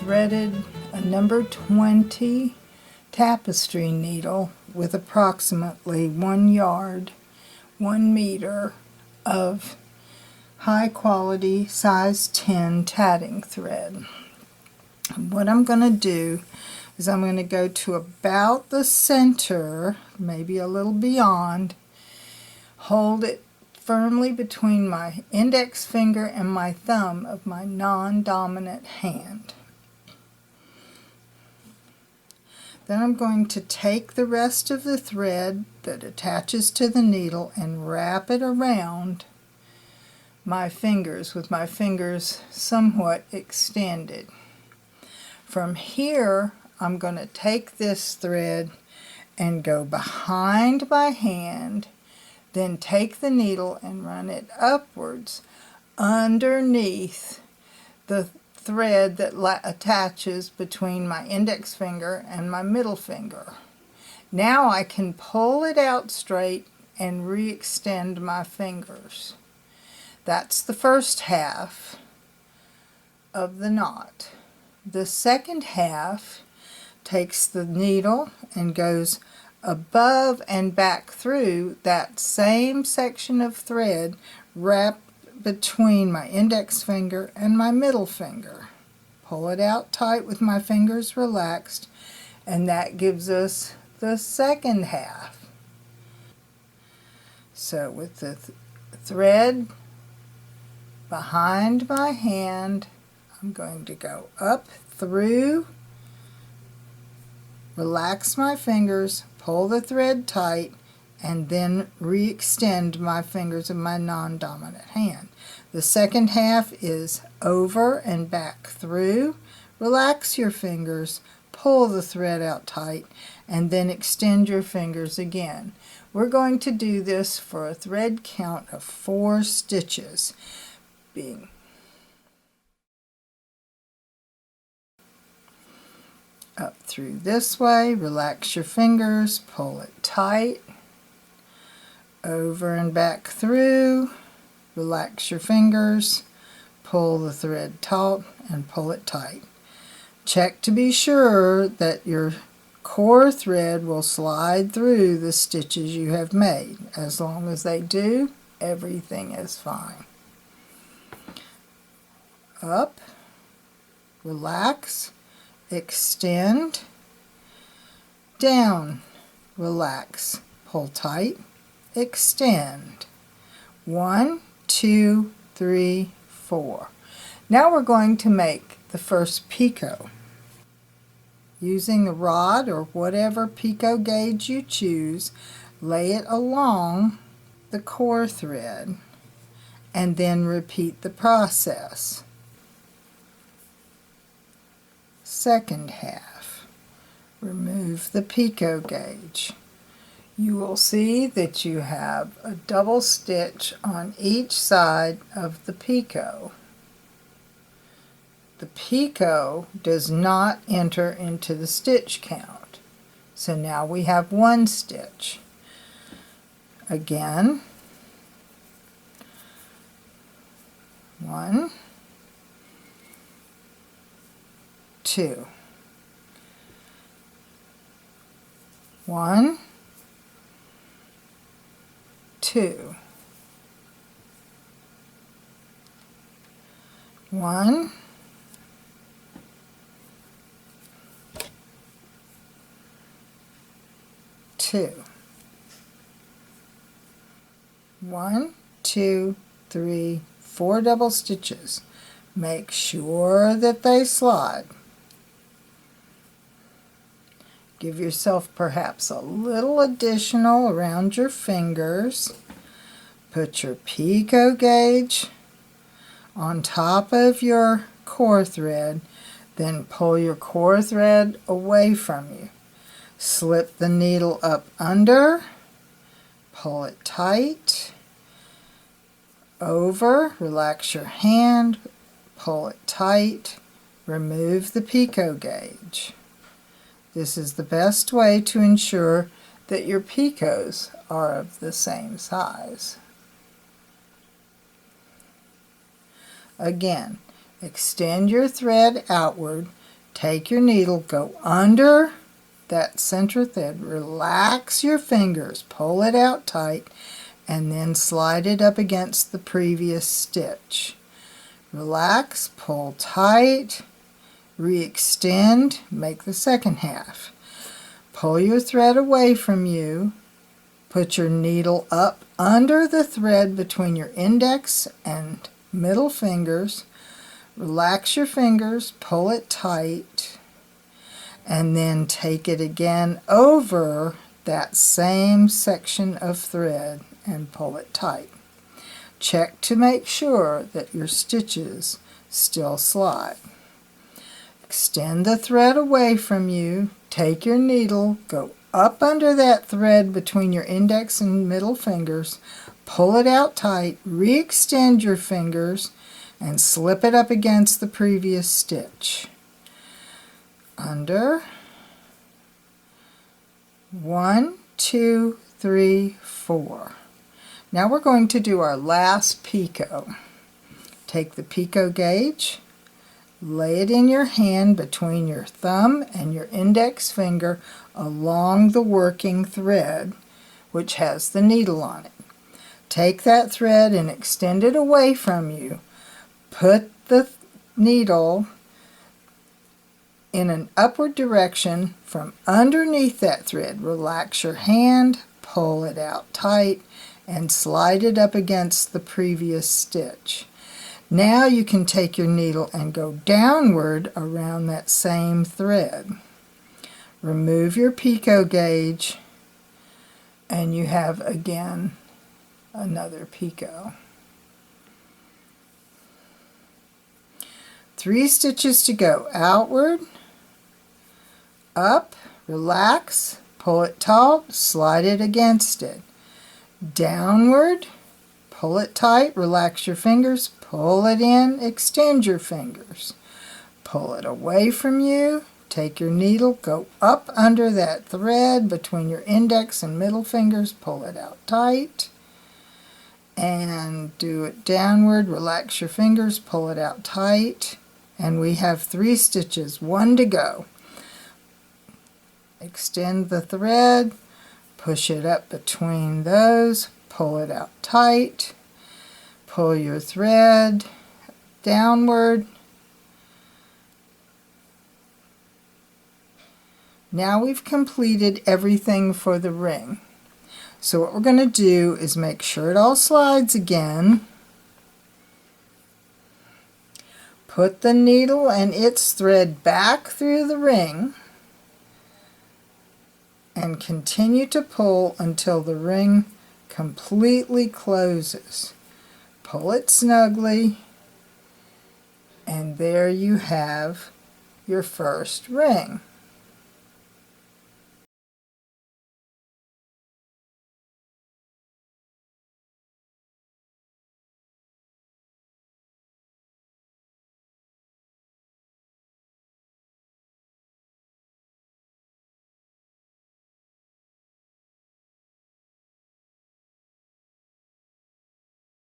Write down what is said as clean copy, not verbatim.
threaded a number 20 tapestry needle with approximately 1 yard, 1 meter of high quality size 10 tatting thread. What I'm going to do is I'm going to go to about the center, maybe a little beyond, hold it firmly between my index finger and my thumb of my non-dominant hand. Then I'm going to take the rest of the thread that attaches to the needle and wrap it around my fingers with my fingers somewhat extended. From here, I'm going to take this thread and go behind my hand, then take the needle and run it upwards underneath the thread that attaches between my index finger and my middle finger. Now I can pull it out straight and re-extend my fingers. That's the first half of the knot. The second half takes the needle and goes above and back through that same section of thread wrapped between my index finger and my middle finger. Pull it out tight with my fingers relaxed, and that gives us the second half. So with the thread behind my hand, I'm going to go up through, relax my fingers, pull the thread tight, and then re-extend my fingers of my non-dominant hand. The second half is over and back through. Relax your fingers, pull the thread out tight, and then extend your fingers again. We're going to do this for a thread count of 4 stitches, being up through this way, relax your fingers, pull it tight, over and back through, relax your fingers, pull the thread taut and pull it tight. Check to be sure that your core thread will slide through the stitches you have made. As long as they do, everything is fine. Up, relax, extend, down, relax, pull tight, extend. 1, 2, 3, 4. Now we're going to make the first picot. Using the rod or whatever picot gauge you choose, lay it along the core thread and then repeat the process. Second half, remove the picot gauge. You will see that you have a double stitch on each side of the picot. The picot does not enter into the stitch count. So now we have 1 stitch. Again, 1, 2, 1, 2, 1, 2, 1, 2, 3, 4 double stitches. Make sure that they slide. Give yourself perhaps a little additional around your fingers. Put your picot gauge on top of your core thread, then pull your core thread away from you. Slip the needle up under, pull it tight, over, relax your hand, pull it tight, remove the picot gauge. This is the best way to ensure that your picots are of the same size. Again, extend your thread outward take your needle, go under that center thread, relax your fingers, pull it out tight, and then slide it up against the previous stitch. Relax, pull tight, re-extend, make the second half. Pull your thread away from you, put your needle up under the thread between your index and middle fingers, relax your fingers, pull it tight, and then take it again over that same section of thread and pull it tight. Check to make sure that your stitches still slide. Extend the thread away from you, take your needle, go up under that thread between your index and middle fingers, pull it out tight, re-extend your fingers, and slip it up against the previous stitch. Under, 1, 2, 3, 4. Now we're going to do our last picot. Take the picot gauge, lay it in your hand between your thumb and your index finger along the working thread, which has the needle on it. Take that thread and extend it away from you. Put the needle in an upward direction from underneath that thread. Relax your hand, pull it out tight, and slide it up against the previous stitch. Now you can take your needle and go downward around that same thread. Remove your picot gauge, and you have again another picot. 3 stitches to go. Outward, up, relax, pull it taut, slide it against it. Downward, pull it tight, relax your fingers, pull it in, extend your fingers. Pull it away from you, take your needle, go up under that thread between your index and middle fingers, pull it out tight, and do it downward, relax your fingers, pull it out tight, and we have 3 stitches, 1 to go. Extend the thread, push it up between those, pull it out tight, pull your thread downward. Now we've completed everything for the ring. So what we're going to do is make sure it all slides again. Put the needle and its thread back through the ring and continue to pull until the ring completely closes. Pull it snugly, and there you have your first ring.